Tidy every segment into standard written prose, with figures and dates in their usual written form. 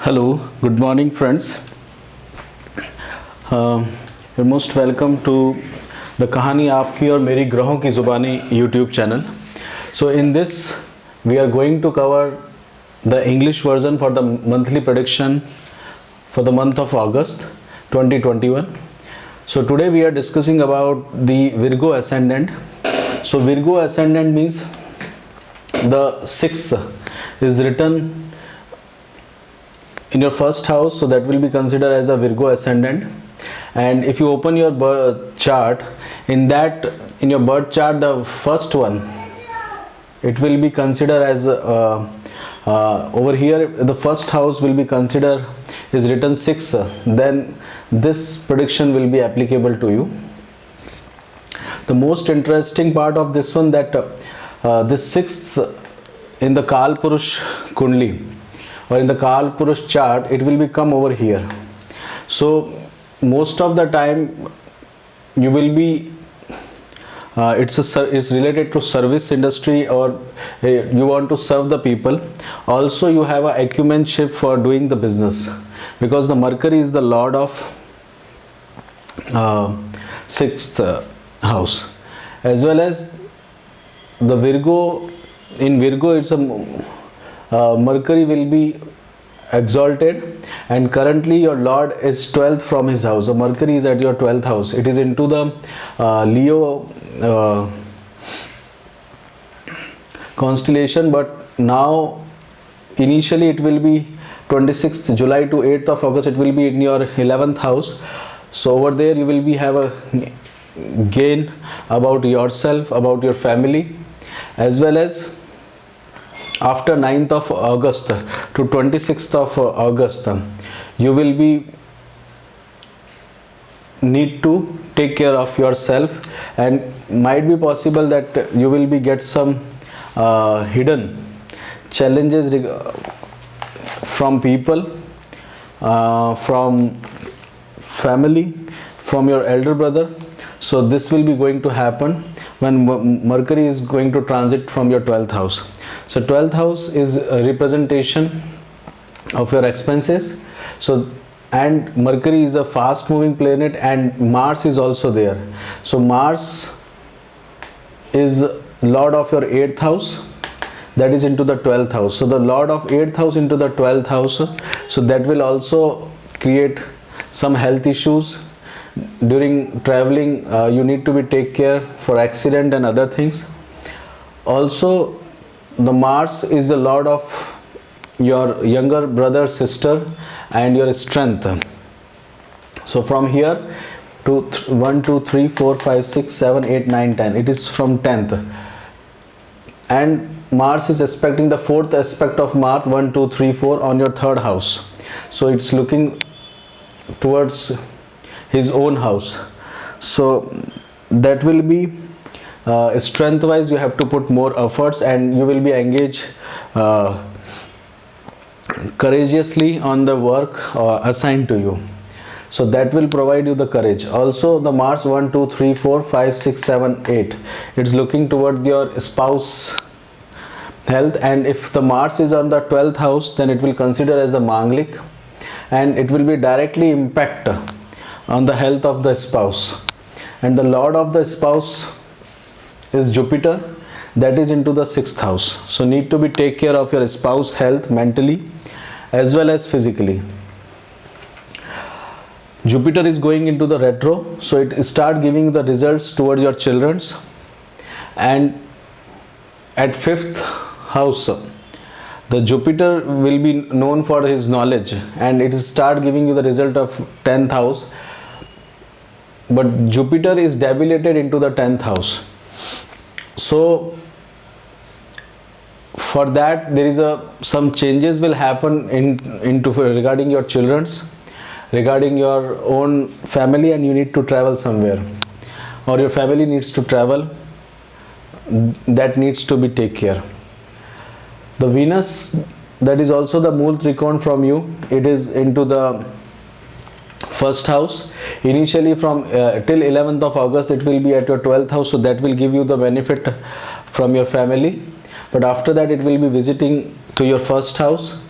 Hello, good morning friends. You're most welcome to the कहानी आपकी और मेरी ग्रहों की ज़ुबानी YouTube channel. So in this we are going to cover the English version for the monthly prediction for the month of August 2021. So today we are discussing about the Virgo ascendant. So Virgo ascendant means the 6th is written in your first house, so that will be considered as a Virgo ascendant. And if you open your birth chart, in your birth chart, the first one, it will be considered as over here the first house will be considered is written 6, then this prediction will be applicable to you. The most interesting part of this one, that this 6th in the Kalpurush Kundli or in the Kalpurush chart, it will become over here. So most of the time you will be it's related to service industry, or you want to serve the people. Also you have a acumenship for doing the business, because the Mercury is the lord of 6th house, as well as the Virgo. In Virgo, it's a Mercury will be exalted, and currently your lord is 12th from his house. So Mercury is at your 12th house. It is into the Leo constellation, but now initially it will be 26th July to 8th of August, it will be in your 11th house. So over there you will be have a gain about yourself, about your family, as well as after 9th of August to 26th of August, you will be need to take care of yourself, and might be possible that you will be get some hidden challenges from people, from family, from your elder brother. So this will be going to happen when Mercury is going to transit from your 12th house. So 12th house is a representation of your expenses. So, and Mercury is a fast moving planet, and Mars is also there. So Mars is lord of your 8th house, that is into the 12th house. So the lord of 8th house into the 12th house, so that will also create some health issues. During traveling, you need to be take care for accident and other things. Also the Mars is the lord of your younger brother, sister, and your strength. So from here to 1 2 3 4 5 6 7 8 9 10, it is from 10th, and Mars is aspecting the 4th aspect of Mars 1 2 3 4 on your 3rd house. So it's looking towards his own house. So that will be strength wise, you have to put more efforts, and you will be engaged courageously on the work assigned to you. So that will provide you the courage. Also the Mars 1 2 3 4 5 6 7 8, it's looking toward your spouse health, and if the Mars is on the 12th house, then it will consider as a Manglik, and it will be directly impact on the health of the spouse. And the lord of the spouse is Jupiter, that is into the 6th house. So need to be take care of your spouse health mentally as well as physically. Jupiter is going into the retro, so it start giving the results towards your children's. And at 5th house, the Jupiter will be known for his knowledge, and it start giving you the result of 10th house. But Jupiter is debilitated into the 10th house. So for that there is some changes will happen into regarding your children's, regarding your own family, and you need to travel somewhere, or your family needs to travel, that needs to be take care. The Venus, that is also the Mool Trikon from you, it is into the 1st house. Initially from till 11th of August it will be at your 12th house, so that will give you the benefit from your family. But after that it will be visiting to your 1st house.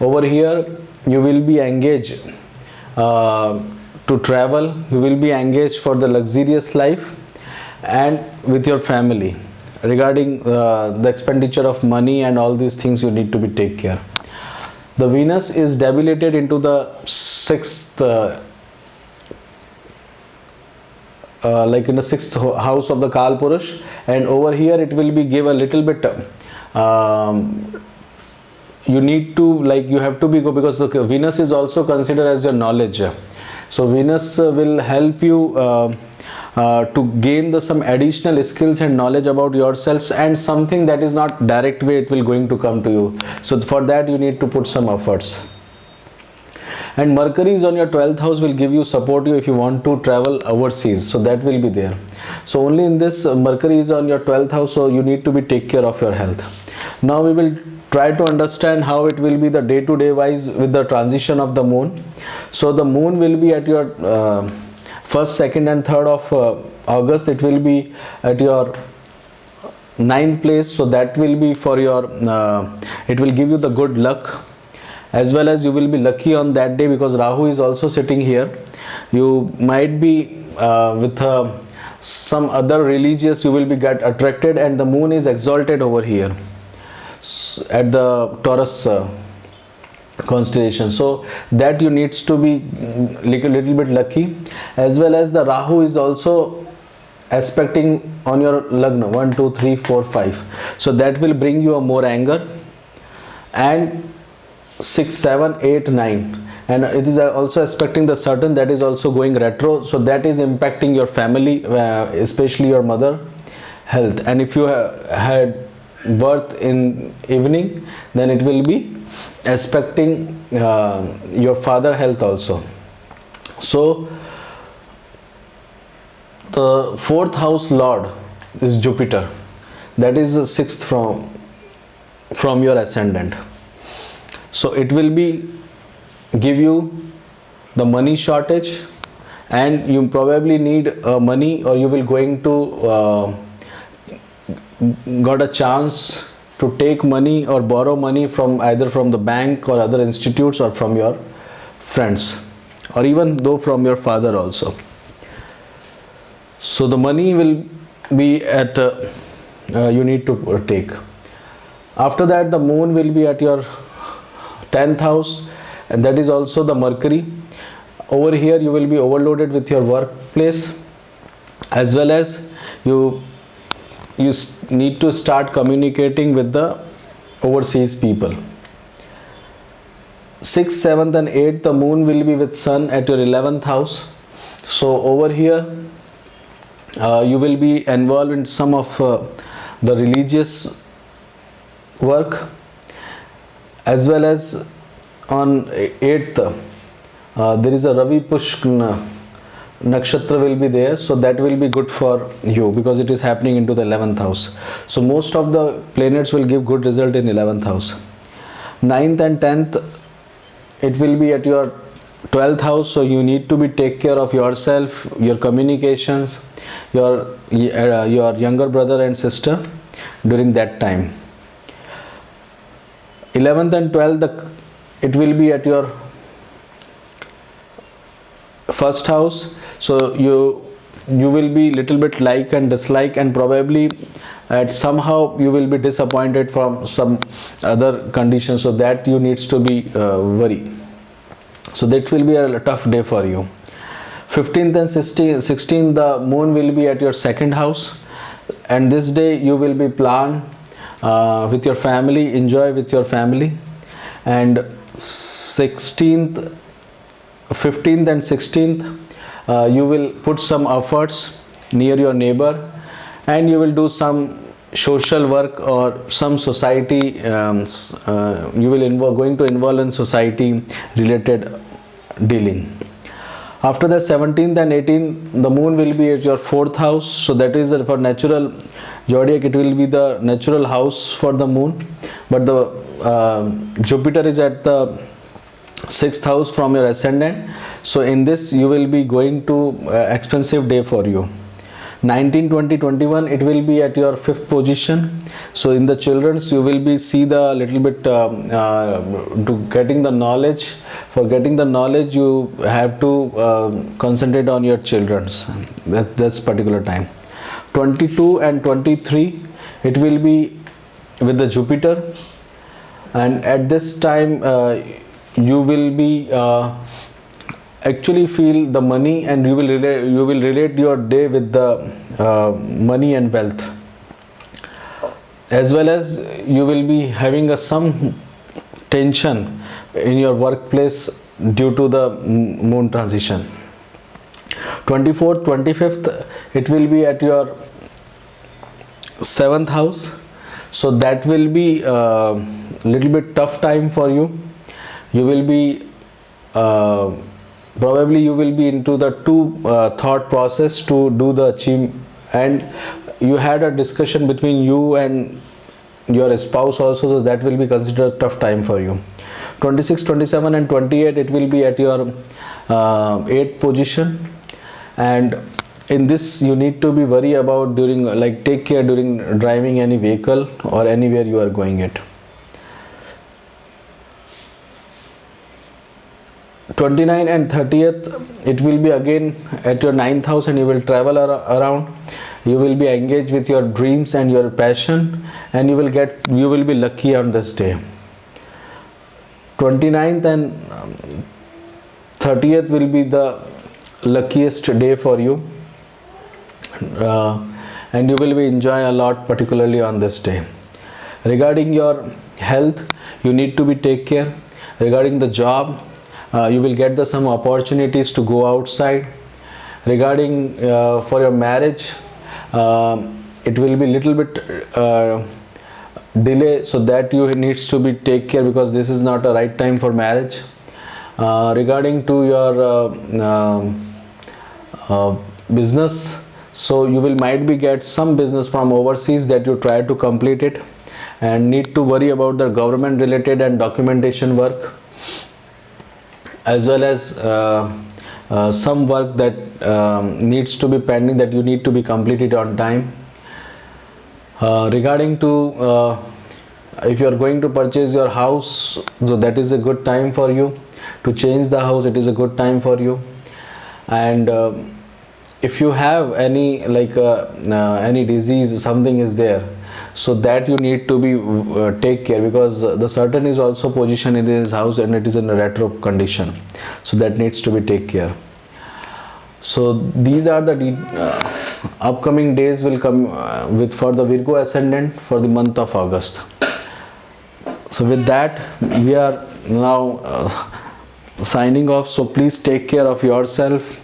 Over here you will be engaged to travel, you will be engaged for the luxurious life and with your family. Regarding the expenditure of money and all these things, you need to be take care. The Venus is debilitated into the 6th like in the 6th house of the Kalpurush, and over here it will be give a little bit you need to, like, you have to be go, because the Venus is also considered as your knowledge. So Venus will help you to gain some additional skills and knowledge about yourselves, and something that is not direct way it will going to come to you. So for that you need to put some efforts. And Mercury is on your 12th house, will give you, support you if you want to travel overseas, so that will be there. So only in this, Mercury is on your 12th house, so you need to be take care of your health. Now we will try to understand how it will be the day-to-day wise with the transition of the moon. So the moon will be at your 1st, 2nd and 3rd of August. It will be at your 9th place, so that will be for your it will give you the good luck, as well as you will be lucky on that day, because Rahu is also sitting here. You might be with some other religious, you will be get attracted, and the moon is exalted over here at the Taurus constellation, so that you needs to be little bit lucky. As well as the Rahu is also aspecting on your Lagna 1 2 3 4 5, so that will bring you a more anger. And 6 7 8 9, and it is also aspecting the Saturn, that is also going retro, so that is impacting your family, especially your mother health. And if you had birth in evening, then it will be aspecting your father health also. So the 4th house lord is Jupiter, that is the 6th from your ascendant. So it will be give you the money shortage, and you probably need money, or you will going to got a chance to take money or borrow money from either from the bank or other institutes, or from your friends, or even though from your father also. So the money will be at you need to take. After that, the moon will be at your 10th house, and that is also the Mercury. Over here you will be overloaded with your workplace, as well as you need to start communicating with the overseas people. 6th, 7th and 8th, the moon will be with Sun at your 11th house. So over here you will be involved in some of the religious work, as well as on 8th there is a Ravi Pushk Nakshatra will be there, so that will be good for you, because it is happening into the 11th house. So most of the planets will give good result in 11th house. 9th and 10th, it will be at your 12th house, so you need to be take care of yourself, your communications, your younger brother and sister during that time. 11th and 12th, it will be at your 1st house, so you will be little bit like and dislike, and probably at somehow you will be disappointed from some other conditions, so that you needs to be worry. So that will be a tough day for you. 15th and 16th, the moon will be at your 2nd house, and this day you will be plan with your family, enjoy with your family. And 15th and 16th, you will put some efforts near your neighbor, and you will do some social work or some society, you will going to involve in society related dealing. After the 17th and 18th, the moon will be at your 4th house, so that is for natural zodiac, it will be the natural house for the moon, but the Jupiter is at the 6th house from your ascendant. So in this you will be going to expensive day for you. 19, 20, 21, it will be at your 5th position. So in the children's, you will be see the little bit to getting the knowledge. For getting the knowledge, you have to concentrate on your children's. That's particular time. 22 and 23, it will be with the Jupiter, and at this time you will be actually feel the money, and you will relate your day with the money and wealth, as well as you will be having some tension in your workplace due to the moon transition. 24th, 25th, it will be at your 7th house, so that will be little bit tough time for you. You will be probably you will be into the thought process to do the achieve, and you had a discussion between you and your spouse also, so that will be considered tough time for you. 26, 27 and 28, it will be at your 8th position, and in this you need to be worry about during, like, take care during driving any vehicle or anywhere you are going it. 29 and 30th, it will be again at your 9th house, and you will travel around. You will be engaged with your dreams and your passion, and you will be lucky on this day. 29th and 30th will be the luckiest day for you, and you will be enjoy a lot, particularly on this day. Regarding your health, you need to be take care. Regarding the job, you will get some opportunities to go outside. Regarding for your marriage, it will be little bit delay, so that you needs to be take care, because this is not a right time for marriage. Regarding to your business, so you will might be get some business from overseas that you try to complete it, and need to worry about the government related and documentation work, as well as some work that needs to be pending, that you need to be completed on time. Regarding to if you are going to purchase your house, so that is a good time for you. To change the house, it is a good time for you. And if you have any, like any disease, something is there, so that you need to be take care, because the Saturn is also positioned in his house, and it is in a retro condition, so that needs to be take care. So these are the upcoming days will come with for the Virgo ascendant for the month of August. So with that, we are now signing off. So please take care of yourself.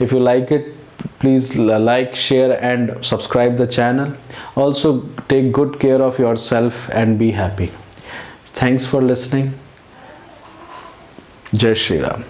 If you like it, please like, share and subscribe the channel. Also take good care of yourself and be happy. Thanks for listening. Jai Shri Ram.